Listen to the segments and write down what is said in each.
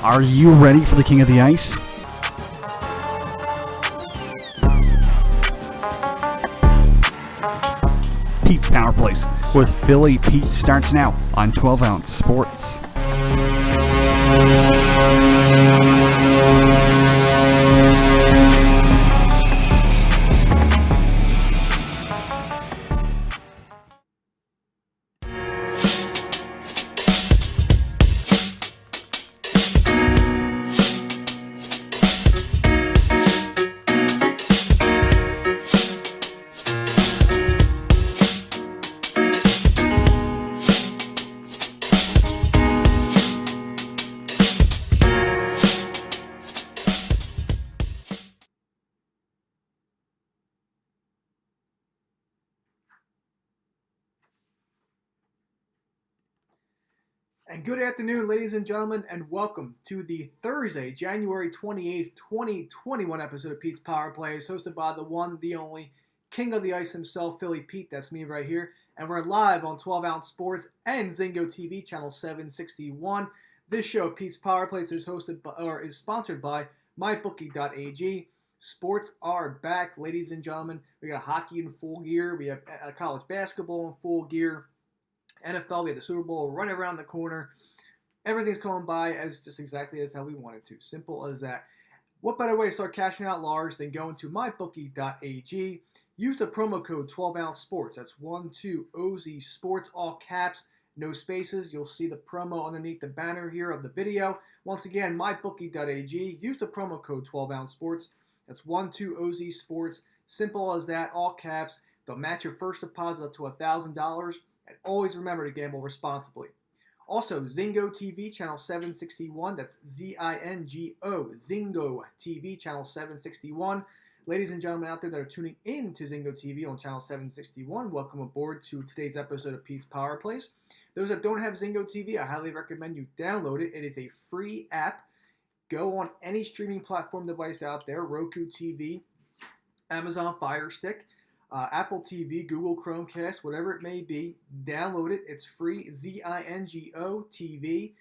Are you ready for the King of the Ice? Pete's Power Plays with Philly Pete starts now on 12 Ounce Sports. And good afternoon, ladies and gentlemen, and welcome to the Thursday, January 28th, 2021 episode of Pete's Power Plays, hosted by the one, the only, King of the Ice himself, Philly Pete. That's me right here. And we're live on 12 Ounce Sports and Zingo TV, channel 761. This show, Pete's Power Plays, is sponsored by MyBookie.ag. Sports are back, ladies and gentlemen. We got hockey in full gear. We have college basketball in full gear. NFL, we have the Super Bowl right around the corner. Everything's coming by as just exactly as how we want it to. Simple as that. What better way to start cashing out large than going to mybookie.ag? Use the promo code 12Ounce Sports. That's 12OZ Sports, all caps, no spaces. You'll see the promo underneath the banner here of the video. Once again, mybookie.ag. Use the promo code 12Ounce Sports. That's 12OZ Sports. Simple as that, all caps. They'll match your first deposit up to $1,000. And always remember to gamble responsibly. Also, Zingo TV, channel 761. That's Z-I-N-G-O. Zingo TV, channel 761. Ladies and gentlemen out there that are tuning in to Zingo TV on channel 761, welcome aboard to today's episode of Pete's Power Plays. Those that don't have Zingo TV, I highly recommend you download it. It is a free app. Go on any streaming platform device out there, Roku TV, Amazon Fire Stick, Apple TV, Google Chromecast, whatever it may be. Download it. It's free. Zingo TV.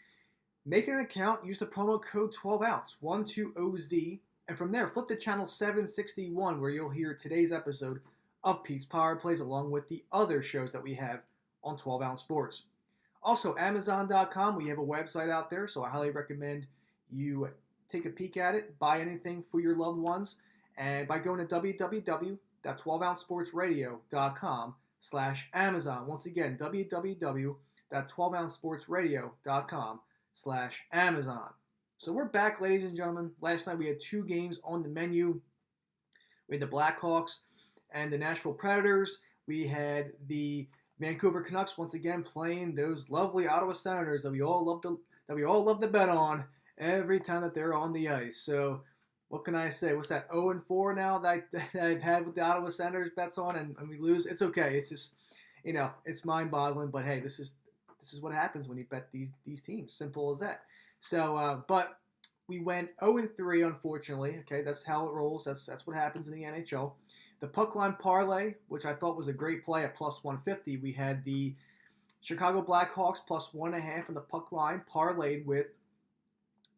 Make an account. Use the promo code 12Ounce, 12OZ. And from there, flip to channel 761 where you'll hear today's episode of Pete's Power Plays along with the other shows that we have on 12 Ounce Sports. Also, Amazon.com. We have a website out there, so I highly recommend you take a peek at it. Buy anything for your loved ones. And by going to www.12ouncesportsradio.com/Amazon. Once again, www.12ouncesportsradio.com/Amazon. So we're back, ladies and gentlemen. Last night we had two games on the menu. We had the Blackhawks and the Nashville Predators. We had the Vancouver Canucks once again playing those lovely Ottawa Senators that we all love to bet on every time that they're on the ice. So what can I say? What's that, 0-4 now that I've had with the Ottawa Senators bets on and we lose? It's okay. It's just, it's mind-boggling. But, hey, this is what happens when you bet these teams. Simple as that. So, but we went 0-3, unfortunately. Okay, that's how it rolls. That's what happens in the NHL. The puck line parlay, which I thought was a great play at plus 150. We had the Chicago Blackhawks plus 1.5 on the puck line parlayed with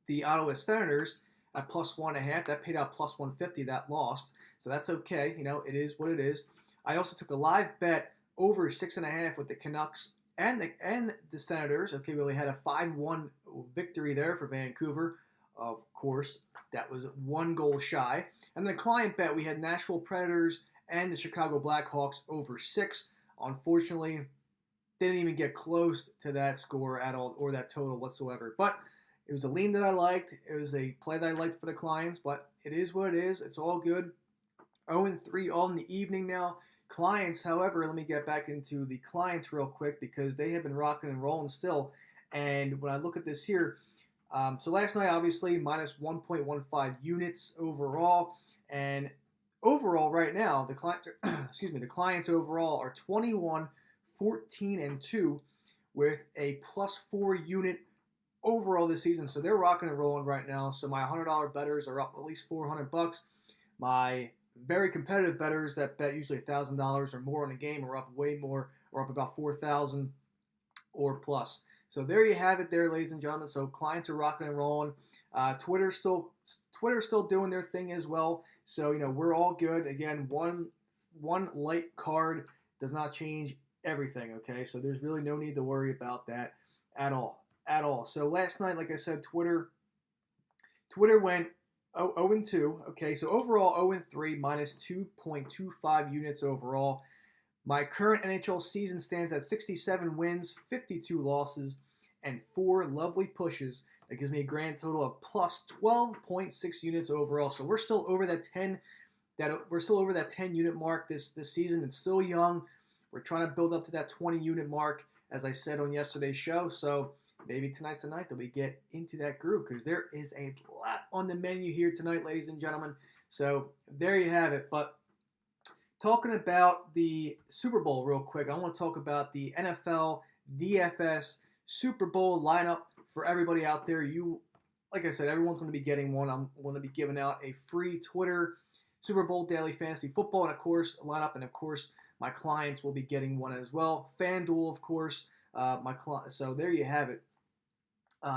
the Ottawa Senators at plus 1.5. That paid out plus 150. That lost. So that's okay. It is what it is. I also took a live bet over 6.5 with the Canucks and the Senators. Okay, we only had a 5-1 victory there for Vancouver. Of course, that was one goal shy. And the client bet, we had Nashville Predators and the Chicago Blackhawks over 6. Unfortunately, didn't even get close to that score at all or that total whatsoever. But it was a lean that I liked. It was a play that I liked for the clients, but it is what it is. It's all good. 0-3 all in the evening now. Clients, however, let me get back into the clients real quick because they have been rocking and rolling still. And when I look at this here, so last night, obviously, minus 1.15 units overall. And overall right now, the clients overall are 21, 14, and 2 with a plus 4 unit overall this season. So they're rocking and rolling right now. So my $100 bettors are up at least $400. My very competitive bettors that bet usually $1,000 or more on a game are up way more, or up about $4,000 or plus. So there you have it there, ladies and gentlemen. So clients are rocking and rolling. Twitter's still doing their thing as well. So, we're all good. Again, one light card does not change everything, okay? So there's really no need to worry about that at all. So last night, like I said, Twitter went 0-2, okay? So overall 0-3, minus 2.25 units overall. My current NHL season stands at 67 wins, 52 losses, and 4 lovely pushes. That gives me a grand total of plus 12.6 units overall. So we're still over that 10 unit mark this season. It's still young. We're trying to build up to that 20 unit mark, as I said on yesterday's show. So maybe tonight's the night that we get into that groove, because there is a lot on the menu here tonight, ladies and gentlemen. So there you have it. But talking about the Super Bowl real quick, I want to talk about the NFL DFS Super Bowl lineup for everybody out there. Like I said, everyone's going to be getting one. I'm going to be giving out a free Twitter Super Bowl Daily Fantasy Football, and of course, lineup, and of course, my clients will be getting one as well. FanDuel, of course, so there you have it.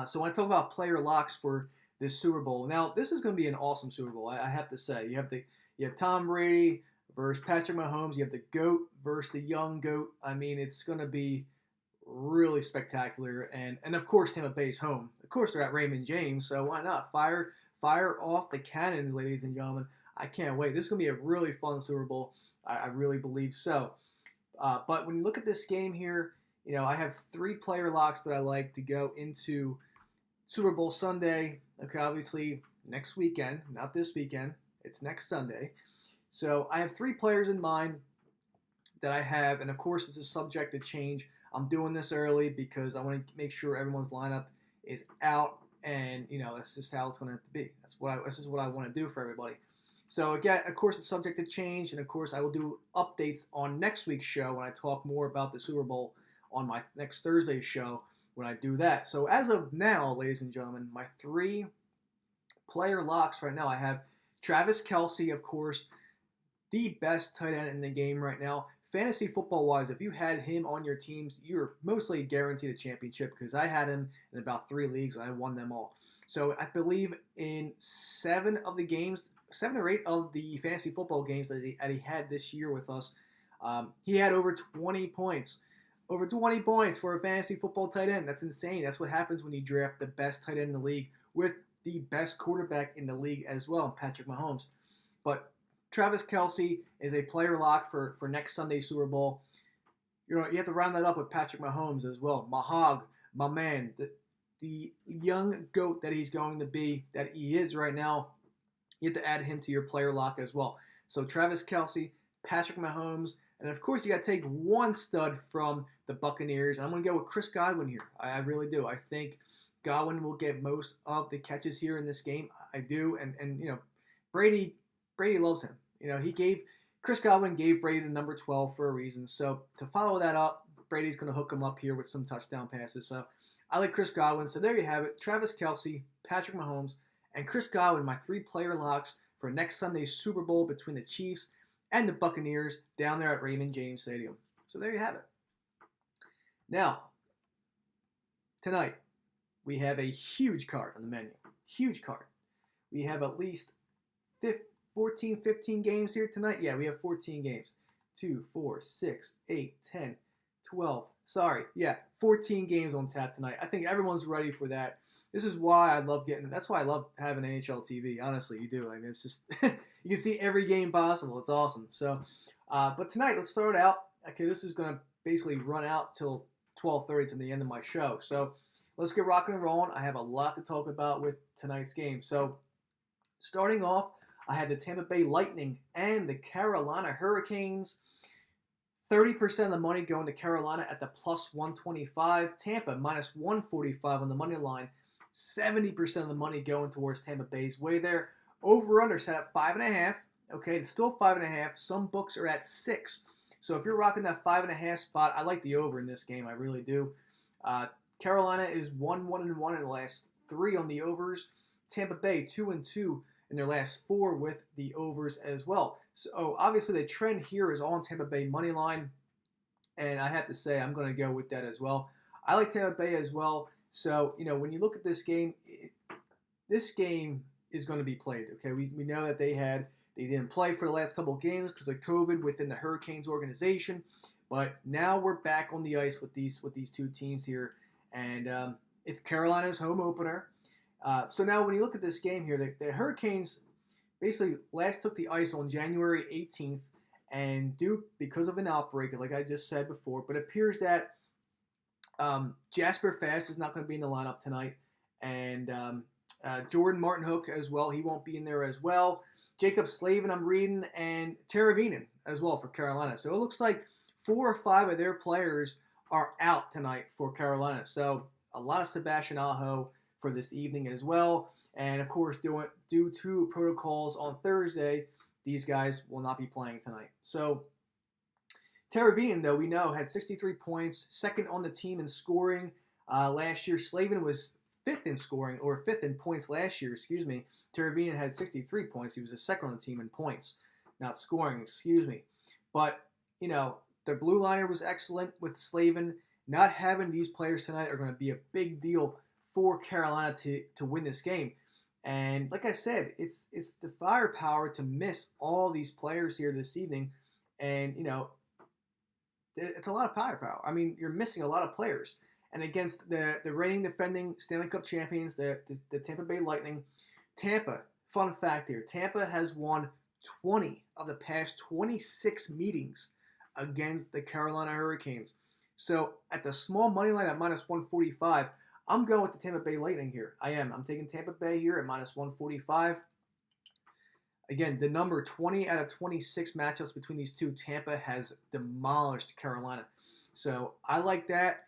So when I talk about player locks for this Super Bowl, now this is going to be an awesome Super Bowl. I have to say, you have Tom Brady versus Patrick Mahomes. You have the GOAT versus the young GOAT. I mean, it's going to be really spectacular. And of course, Tampa Bay's home. Of course, they're at Raymond James, so why not? Fire off the cannons, ladies and gentlemen. I can't wait. This is going to be a really fun Super Bowl. I really believe so. But when you look at this game here, I have 3 player locks that I like to go into Super Bowl Sunday. Okay, obviously next weekend, not this weekend. It's next Sunday. So I have 3 players in mind that I have, and of course this is subject to change. I'm doing this early because I want to make sure everyone's lineup is out, and that's just how it's going to have to be. This is what I want to do for everybody. So again, of course, it's subject to change, and of course, I will do updates on next week's show when I talk more about the Super Bowl on my next Thursday show when I do that. So as of now, ladies and gentlemen, my 3 player locks right now, I have Travis Kelce, of course, the best tight end in the game right now. Fantasy football-wise, if you had him on your teams, you're mostly guaranteed a championship, because I had him in about 3 leagues, and I won them all. So I believe in 7 or 8 of the fantasy football games that he had this year with us, he had over 20 points. Over 20 points for a fantasy football tight end. That's insane. That's what happens when you draft the best tight end in the league with the best quarterback in the league as well, Patrick Mahomes. But Travis Kelce is a player lock for next Sunday's Super Bowl. You have to round that up with Patrick Mahomes as well. Mahog, my man, the young GOAT that he's going to be, that he is right now, you have to add him to your player lock as well. So Travis Kelce, Patrick Mahomes, and of course you got to take one stud from the Buccaneers. And I'm going to go with Chris Godwin here. I really do. I think Godwin will get most of the catches here in this game. I do. And Brady loves him. Chris Godwin gave Brady the number 12 for a reason. So to follow that up, Brady's going to hook him up here with some touchdown passes. So I like Chris Godwin. So there you have it. Travis Kelce, Patrick Mahomes, and Chris Godwin, my 3 player locks for next Sunday's Super Bowl between the Chiefs and the Buccaneers down there at Raymond James Stadium. So there you have it. Now, tonight, we have a huge card on the menu. Huge card. We have at least 15 games here tonight. Yeah, we have 14 games. 2, 4, 6, 8, 10, 12. Sorry. Yeah, 14 games on tap tonight. I think everyone's ready for that. This is why that's why I love having NHL TV. Honestly, you do. I mean, it's just, you can see every game possible. It's awesome. So, but tonight, let's start out. Okay, this is going to basically run out till 12:30 to the end of my show. So let's get rocking and rolling. I have a lot to talk about with tonight's game. So starting off, I had the Tampa Bay Lightning and the Carolina Hurricanes. 30% of the money going to Carolina at the plus 125. Tampa minus 145 on the money line. 70% of the money going towards Tampa Bay's way there. Over-under set at 5.5. Okay, it's still 5.5. Some books are at 6. So if you're rocking that 5.5 spot, I like the over in this game. I really do. Carolina is 1-1-1 in the last 3 on the overs. Tampa Bay 2-2 in their last 4 with the overs as well. So obviously the trend here is all on Tampa Bay money line, and I have to say I'm going to go with that as well. I like Tampa Bay as well. So, when you look at this game is going to be played. Okay, we know that they didn't play for the last couple of games because of COVID within the Hurricanes organization, but now we're back on the ice with these two teams here, and it's Carolina's home opener. So now when you look at this game here, the Hurricanes basically last took the ice on January 18th, and because of an outbreak, like I just said before, but it appears that Jasper Fast is not going to be in the lineup tonight, and Jordan Martin-Hook as well. He won't be in there as well. Jacob Slavin, I'm reading, and Teravainen as well for Carolina. So it looks like 4 or 5 of their players are out tonight for Carolina. So a lot of Sebastian Aho for this evening as well. And, of course, due to protocols on Thursday, these guys will not be playing tonight. So Teravainen, though, we know, had 63 points, second on the team in scoring. Last year, Slavin was fifth in points last year, Teravainen had 63 points. He was the second on the team in points, not scoring, But, their blue liner was excellent with Slavin. Not having these players tonight are going to be a big deal for Carolina to win this game. And like I said, it's the firepower to miss all these players here this evening. And, it's a lot of firepower. I mean, you're missing a lot of players. And against the reigning defending Stanley Cup champions, the Tampa Bay Lightning, Tampa, fun fact here, Tampa has won 20 of the past 26 meetings against the Carolina Hurricanes. So at the small money line at minus 145, I'm going with the Tampa Bay Lightning here. I am. I'm taking Tampa Bay here at minus 145. Again, the number 20 out of 26 matchups between these two, Tampa has demolished Carolina. So I like that.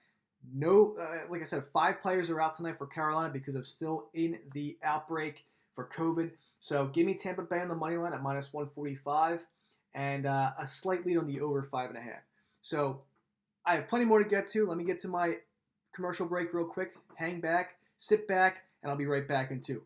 No, like I said, 5 players are out tonight for Carolina because of still in the outbreak for COVID. So give me Tampa Bay on the money line at minus 145 and a slight lead on the over 5.5. So I have plenty more to get to. Let me get to my commercial break real quick. Hang back, sit back, and I'll be right back in 2.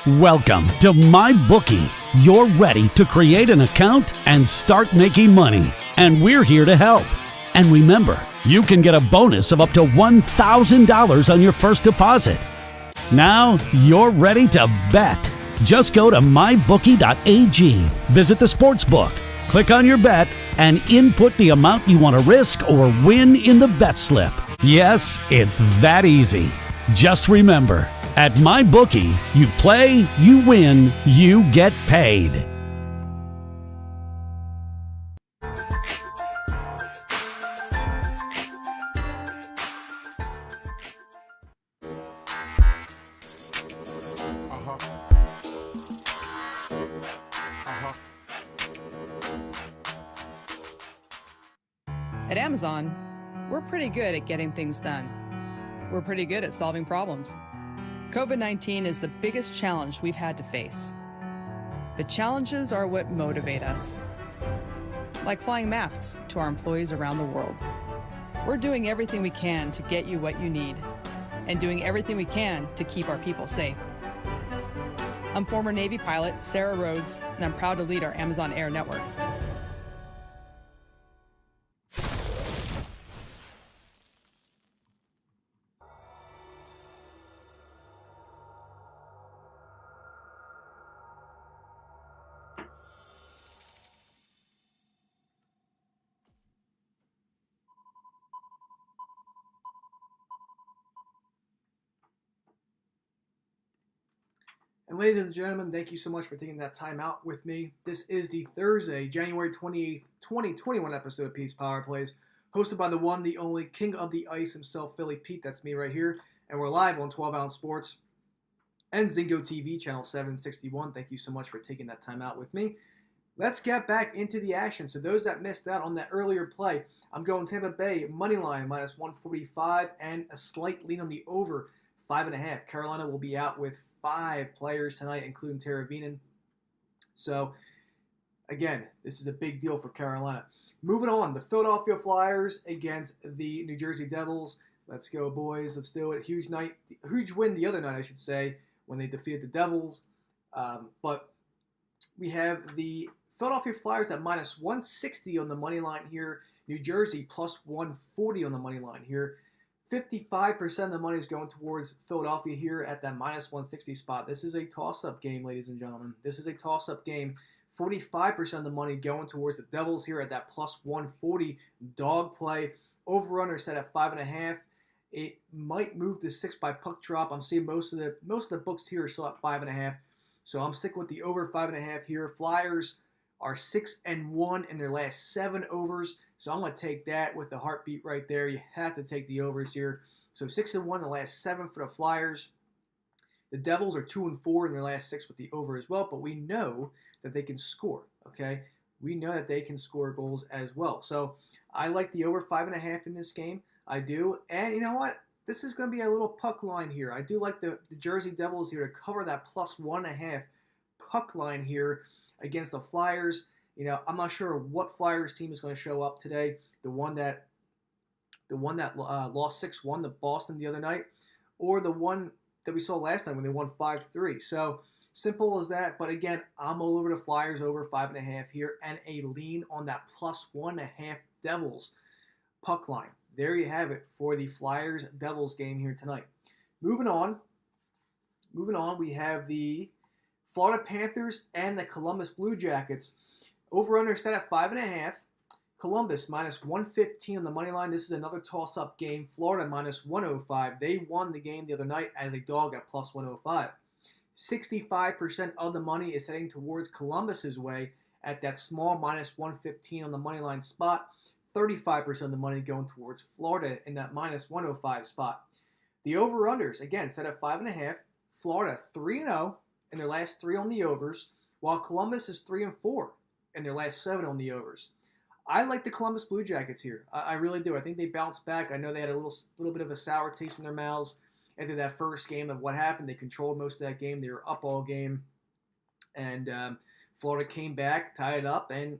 Welcome to MyBookie. You're ready to create an account and start making money, and we're here to help. And remember, you can get a bonus of up to $1,000 on your first deposit. Now you're ready to bet. Just go to mybookie.ag, visit the sportsbook, click on your bet, and input the amount you want to risk or win in the bet slip. Yes, it's that easy. Just remember, at MyBookie, you play, you win, you get paid. At Amazon, we're pretty good at getting things done. We're pretty good at solving problems. COVID-19 is the biggest challenge we've had to face. The challenges are what motivate us. Like flying masks to our employees around the world. We're doing everything we can to get you what you need, and doing everything we can to keep our people safe. I'm former Navy pilot Sarah Rhodes, and I'm proud to lead our Amazon Air network. And ladies and gentlemen, thank you so much for taking that time out with me. This is the Thursday, January 28th, 2021 episode of Pete's Power Plays, hosted by the one, the only, king of the ice himself, Philly Pete. That's me right here. And we're live on 12 Ounce Sports and Zingo TV, channel 761. Thank you so much for taking that time out with me. Let's get back into the action. So those that missed out on that earlier play, I'm going Tampa Bay, money line, minus 145, and a slight lean on the over, 5.5. Carolina will be out with 5 players tonight, including Teravainen. So Again, this is a big deal for Carolina. Moving on, the Philadelphia Flyers against the New Jersey Devils. Let's go, boys. Let's do it. Huge night, huge win the other night, I should say, when they defeated the Devils. But we have the Philadelphia Flyers at minus 160 on the money line here. New Jersey plus 140 on the money line here. 55% of the money is going towards Philadelphia here at that minus 160 spot. This is a toss-up game, ladies and gentlemen. This is a toss-up game. 45% of the money going towards the Devils here at that plus 140 dog play. Over/under set at 5.5. It might move to 6 by puck drop. I'm seeing most of the books here are still at 5.5. So I'm sticking with the over 5.5 here. Flyers are 6-1 in their last 7 overs. So I'm going to take that with the heartbeat right there. You have to take the overs here. So 6-1 in the last 7 for the Flyers. The Devils are 2-4 in their last 6 with the over as well. But we know that they can score, okay? We know that they can score goals as well. So I like the over 5.5 in this game. I do. And you know what? This is going to be a little puck line here. I do like the Jersey Devils here to cover that plus 1.5 puck line here against the Flyers. You know, I'm not sure what Flyers team is going to show up today. The one that lost 6-1 to Boston the other night, or the one that we saw last time when they won 5-3. So simple as that. But again, I'm all over the Flyers over 5.5 here and a lean on that plus 1.5 Devils puck line. There you have it for the Flyers-Devils game here tonight. Moving on, we have the Florida Panthers and the Columbus Blue Jackets. Over/under set at 5.5. Columbus minus 115 on the money line. This is another toss-up game. Florida minus 105. They won the game the other night as a dog at plus 105. 65% of the money is heading towards Columbus's way at that small minus 115 on the money line spot. 35% of the money going towards Florida in that minus 105 spot. The over-unders, again, set at 5.5. Florida 3-0 in their last 3 on the overs, while Columbus is 3-4 in their last 7 on the overs. I like the Columbus Blue Jackets here. I really do. I think they bounced back. I know they had a little bit of a sour taste in their mouths after that first game of what happened. They controlled most of that game. They were up all game. And Florida came back, tied it up, and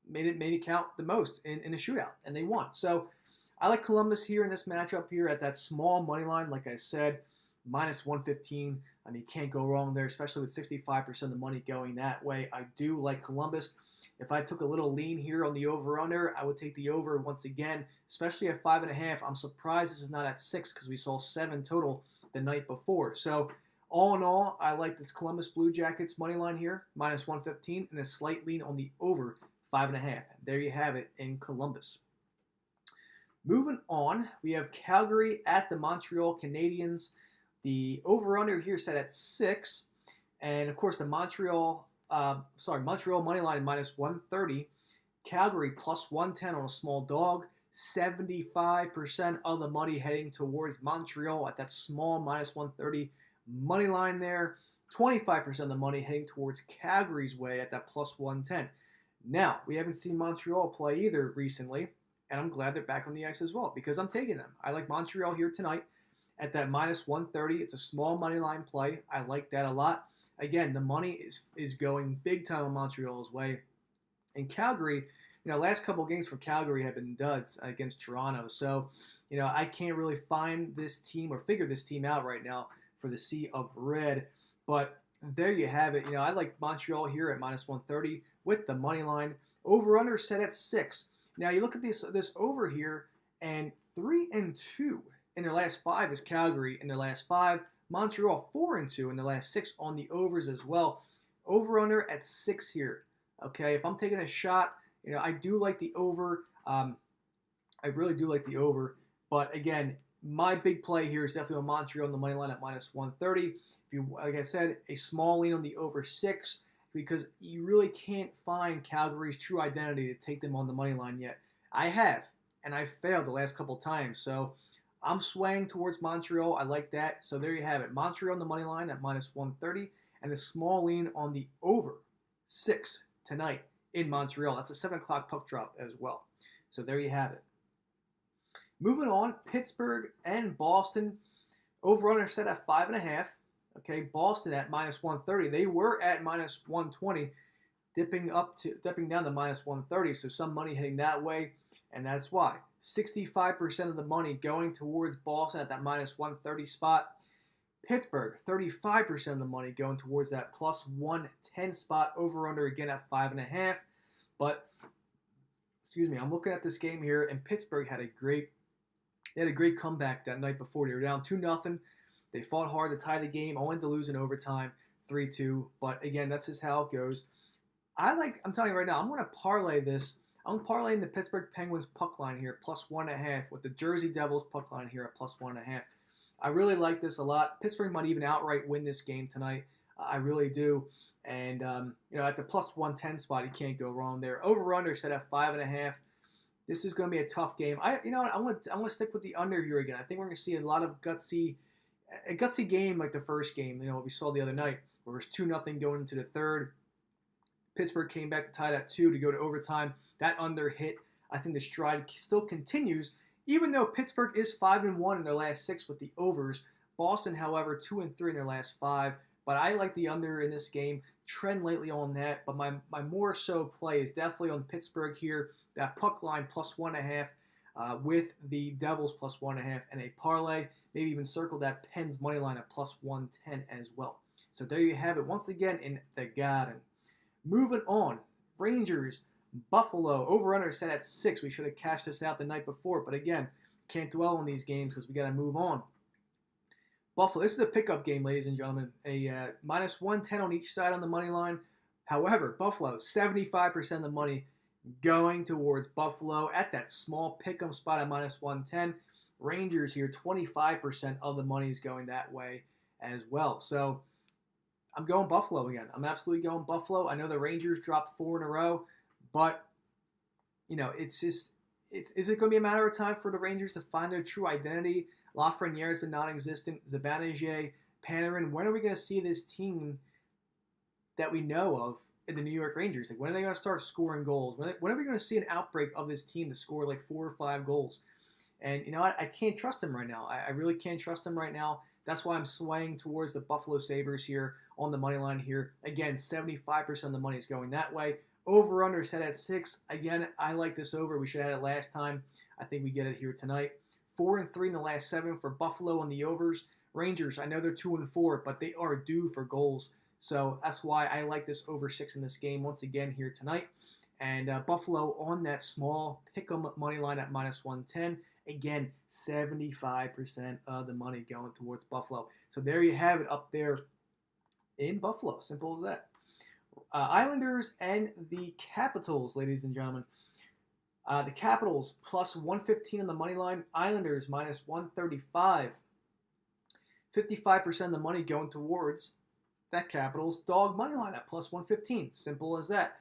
made it count the most in a shootout, and they won. So I like Columbus here in this matchup here at that small money line, like I said, minus 115. I mean, can't go wrong there, especially with 65% of the money going that way. I do like Columbus. If I took a little lean here on the over-under, I would take the over once again, especially at 5.5. I'm surprised this is not at 6 because we saw 7 total the night before. So all in all, I like this Columbus Blue Jackets money line here, minus 115, and a slight lean on the over 5.5. There you have it in Columbus. Moving on, we have Calgary at the Montreal Canadiens. The over/under here set at 6, and of course the Montreal money line minus 130. Calgary plus 110 on a small dog. 75% of the money heading towards Montreal at that small minus 130 money line there. 25% of the money heading towards Calgary's way at that plus 110. Now, we haven't seen Montreal play either recently, and I'm glad they're back on the ice as well because I'm taking them. I like Montreal here tonight at that minus 130. It's a small money line play. I like that a lot. Again, the money is going big time on Montreal's way. And Calgary, last couple of games for Calgary have been duds against Toronto. So, I can't really find this team or figure this team out right now for the Sea of Red. But there you have it. I like Montreal here at minus 130 with the money line. Over/under set at 6. Now you look at this over here, and 3-2 in their last 5 is Calgary in their last 5. Montreal 4-2 in their last 6 on the overs as well. Over/under at 6 here. Okay, if I'm taking a shot, I do like the over. I really do like the over. But again, my big play here is definitely on Montreal on the money line at minus 130. If you, like I said, a small lean on the over 6 because you really can't find Calgary's true identity to take them on the money line yet. I have, and I failed the last couple times. So I'm swaying towards Montreal. I like that. So there you have it. Montreal on the money line at minus 130 and a small lean on the over 6 tonight in Montreal. That's a 7 o'clock puck drop as well. So there you have it. Moving on, Pittsburgh and Boston. Over/under set at 5.5. Okay, Boston at minus 130. They were at minus 120. dipping down to minus 130. So some money heading that way, and that's why 65% of the money going towards Boston at that minus 130 spot. Pittsburgh, 35% of the money going towards that plus 110 spot. Over under again at 5.5. But I'm looking at this game here, and Pittsburgh had a great comeback that night before. They were down 2-0. They fought hard to tie the game, only to lose in overtime, 3-2. But again, that's just how it goes. I'm telling you right now, I'm going to parlay this. I'm parlaying the Pittsburgh Penguins puck line here, plus 1.5, with the Jersey Devils puck line here at plus 1.5. I really like this a lot. Pittsburgh might even outright win this game tonight. I really do. And, at the plus 110 spot, you can't go wrong there. Over-under set at 5.5. This is going to be a tough game. I'm going to stick with the under here again. I think we're going to see a lot of gutsy game like the first game, what we saw the other night, where it was 2-0 going into the third. Pittsburgh came back to tie it at 2 to go to overtime. That under hit. I think the stride still continues, even though Pittsburgh is 5-1 in their last 6 with the overs. Boston, however, 2-3 in their last 5. But I like the under in this game. Trend lately on that. But my more so play is definitely on Pittsburgh here. That puck line plus 1.5 with the Devils plus 1.5 and a parlay. Maybe even circle that Pens money line at plus 110 as well. So there you have it once again in the Garden. Moving on. Rangers, Buffalo, over-under set at 6. We should have cashed this out the night before. But again, can't dwell on these games because we got to move on. Buffalo, this is a pickup game, ladies and gentlemen. A minus 110 on each side on the money line. However, Buffalo, 75% of the money going towards Buffalo at that small pick-em spot at minus 110. Rangers here, 25% of the money is going that way as well. So I'm going Buffalo again. I'm absolutely going Buffalo. I know the Rangers dropped 4 in a row, but, is it going to be a matter of time for the Rangers to find their true identity? Lafreniere has been non-existent. Zibanejad, Panarin. When are we going to see this team that we know of in the New York Rangers? Like, when are they going to start scoring goals? When are we going to see an outbreak of this team to score like 4 or 5 goals? And I can't trust him right now. I really can't trust him right now. That's why I'm swaying towards the Buffalo Sabres here on the money line here. Again, 75% of the money is going that way. Over-under set at 6. Again, I like this over. We should have had it last time. I think we get it here tonight. 4-3 in the last 7 for Buffalo on the overs. Rangers, I know they're 2-4, but they are due for goals. So that's why I like this over 6 in this game once again here tonight. And Buffalo on that small pick-em money line at minus 110. Again, 75% of the money going towards Buffalo. So there you have it up there in Buffalo. Simple as that. Islanders and the Capitals, ladies and gentlemen. The Capitals plus 115 on the money line. Islanders minus 135. 55% of the money going towards that Capitals dog money line at plus 115. Simple as that.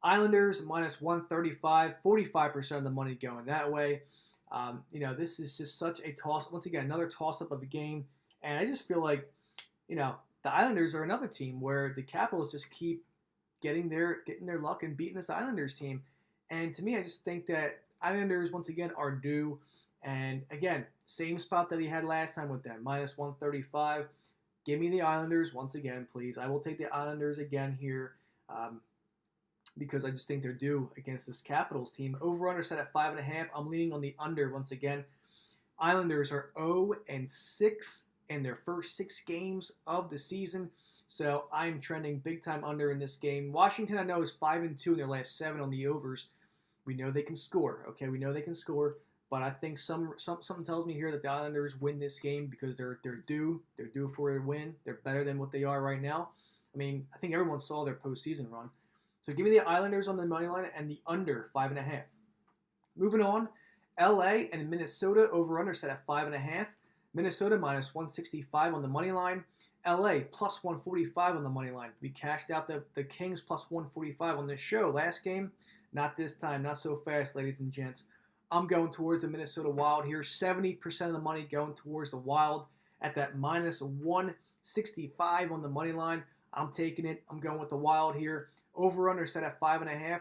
Islanders minus 135. 45% of the money going that way. This is just such a toss. Once again, another toss-up of the game. And I just feel like, the Islanders are another team where the Capitals just keep getting their luck and beating this Islanders team. And to me, I just think that Islanders, once again, are due. And again, same spot that we had last time with them, minus 135. Give me the Islanders once again, please. I will take the Islanders again here because I just think they're due against this Capitals team. Over-under set at 5.5. I'm leaning on the under once again. Islanders are 0-6 in their first 6 games of the season. So I'm trending big time under in this game. Washington, I know, is 5-2 in their last 7 on the overs. We know they can score. Okay, we know they can score. But I think something tells me here that the Islanders win this game because they're due. They're due for a win. They're better than what they are right now. I mean, I think everyone saw their postseason run. So give me the Islanders on the money line and the under 5.5. Moving on, LA and Minnesota over-under set at 5.5. Minnesota minus 165 on the money line. LA plus 145 on the money line. We cashed out the Kings plus 145 on this show last game. Not this time. Not so fast, ladies and gents. I'm going towards the Minnesota Wild here. 70% of the money going towards the Wild at that minus 165 on the money line. I'm taking it. I'm going with the Wild here. Over-under set at 5.5.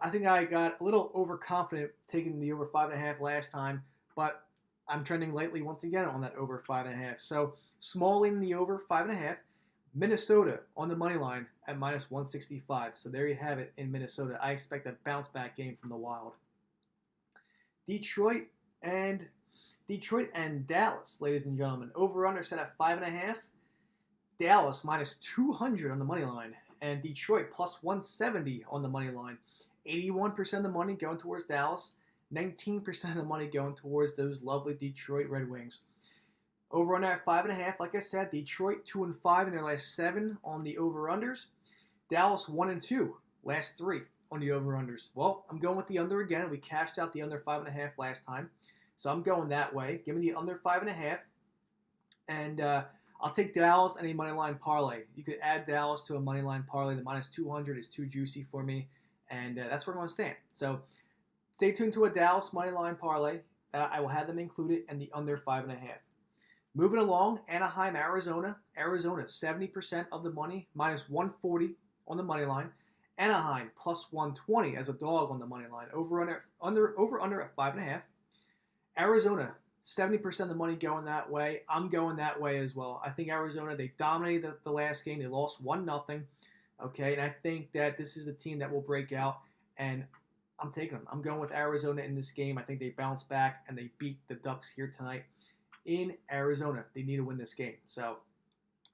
I think I got a little overconfident taking the over 5.5 last time, but I'm trending lately once again on that over 5.5. So small in the over 5.5. Minnesota on the money line at minus 165. So there you have it in Minnesota. I expect a bounce back game from the Wild. Detroit and Dallas, ladies and gentlemen. Over/under set at 5.5. Dallas minus 200 on the money line, and Detroit plus 170 on the money line. 81% of the money going towards Dallas, 19% of the money going towards those lovely Detroit Red Wings. Over/under at 5.5. Like I said, Detroit 2-5 in their last 7 on the over/unders. Dallas 1-2 last 3 on the over/unders. Well, I'm going with the under again. We cashed out the under 5.5 last time, so I'm going that way. Give me the under 5.5, and I'll take Dallas and a money line parlay. You could add Dallas to a money line parlay. The minus 200 is too juicy for me, and that's where I'm going to stand. So stay tuned to a Dallas money line parlay. I will have them included and the under 5.5. Moving along, Anaheim, Arizona. Arizona 70% of the money, minus 140 on the money line. Anaheim plus 120 as a dog on the money line. Over/under at 5.5. Arizona 70% of the money going that way. I'm going that way as well. I think Arizona, they dominated the last game. They lost 1-0. Okay, and I think that this is the team that will break out, and I'm taking them. I'm going with Arizona in this game. I think they bounce back, and they beat the Ducks here tonight in Arizona. They need to win this game. So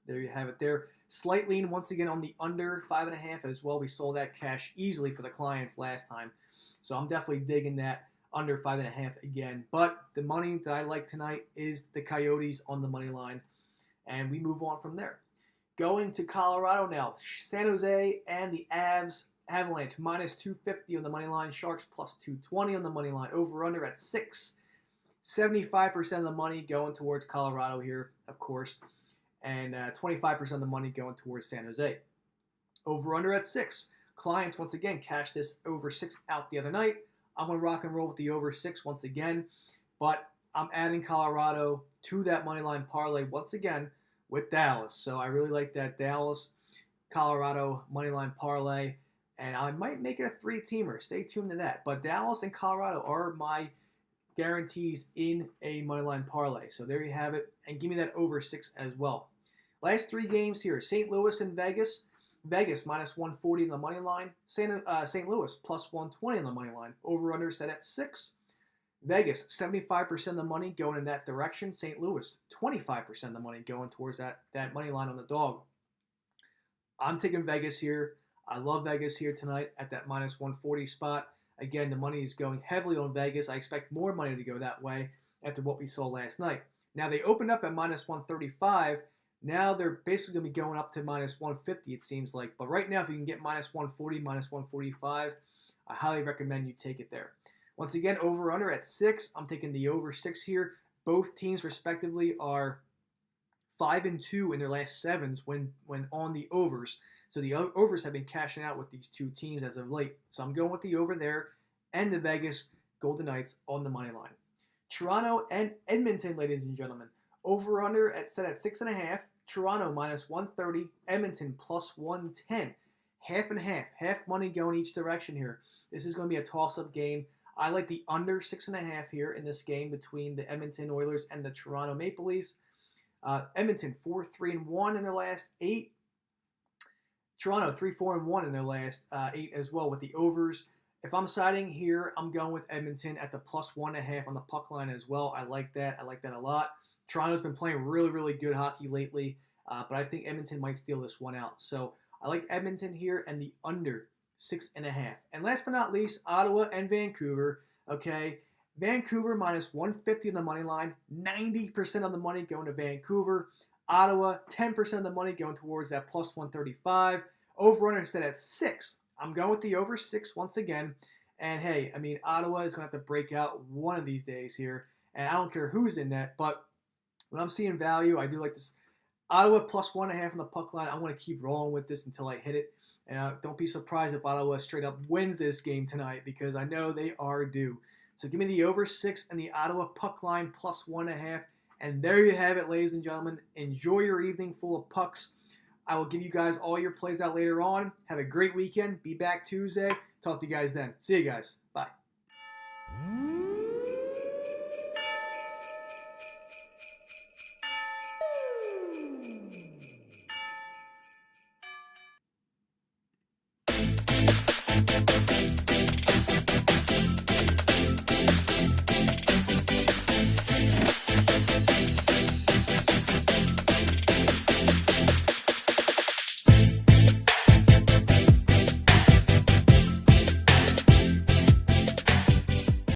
there you have it there. Slight lean once again on the under 5.5 as well. We sold that cash easily for the clients last time. So I'm definitely digging that under 5.5 again. But the money that I like tonight is the Coyotes on the money line. And we move on from there. Going to Colorado now. San Jose and the Avalanche minus 250 on the money line. Sharks plus 220 on the money line. Over/under at 6. 75% of the money going towards Colorado here, of course. And 25% of the money going towards San Jose. Over/under at 6. Clients, once again, cashed this over 6 out the other night. I'm going to rock and roll with the over 6 once again. But I'm adding Colorado to that money line parlay once again with Dallas. So I really like that Dallas-Colorado money line parlay. And I might make it a 3-teamer. Stay tuned to that. But Dallas and Colorado are my guarantees in a moneyline parlay. So there you have it. And give me that over 6 as well. Last 3 games here. St. Louis and Vegas. Vegas minus 140 on the money line. St. Louis plus 120 on the money line. Over/under set at 6. Vegas 75% of the money going in that direction. St. Louis 25% of the money going towards that money line on the dog. I'm taking Vegas here. I love Vegas here tonight at that minus 140 spot. Again, the money is going heavily on Vegas. I expect more money to go that way after what we saw last night. Now, they opened up at minus 135. Now they're basically going to be going up to minus 150, it seems like. But right now, if you can get minus 140, minus 145, I highly recommend you take it there. Once again, over/under at 6. I'm taking the over 6 here. Both teams, respectively, are 5-2 in their last 7s when on the overs. So the overs have been cashing out with these 2 teams as of late. So I'm going with the over there and the Vegas Golden Knights on the money line. Toronto and Edmonton, ladies and gentlemen. Over/under set at 6.5. Toronto minus 130. Edmonton plus 110. Half and half. Half money going each direction here. This is going to be a toss-up game. I like the under 6.5 here in this game between the Edmonton Oilers and the Toronto Maple Leafs. Edmonton 4-3-1 in their last 8. Toronto 3-4-1 in their last 8 as well with the overs. If I'm siding here, I'm going with Edmonton at the plus 1.5 on the puck line as well. I like that. I like that a lot. Toronto's been playing really, really good hockey lately, but I think Edmonton might steal this one out. So I like Edmonton here and the under 6.5. And last but not least, Ottawa and Vancouver. Okay, Vancouver minus 150 on the money line. 90% of the money going to Vancouver. Ottawa, 10% of the money going towards that plus 135. Over/under set at 6. I'm going with the over 6 once again. And hey, I mean, Ottawa is going to have to break out one of these days here. And I don't care who's in net, but when I'm seeing value, I do like this. Ottawa plus 1.5 on the puck line. I'm going to keep rolling with this until I hit it. And don't be surprised if Ottawa straight up wins this game tonight because I know they are due. So give me the over 6 and the Ottawa puck line plus 1.5. And there you have it, ladies and gentlemen. Enjoy your evening full of pucks. I will give you guys all your plays out later on. Have a great weekend. Be back Tuesday. Talk to you guys then. See you guys. Bye.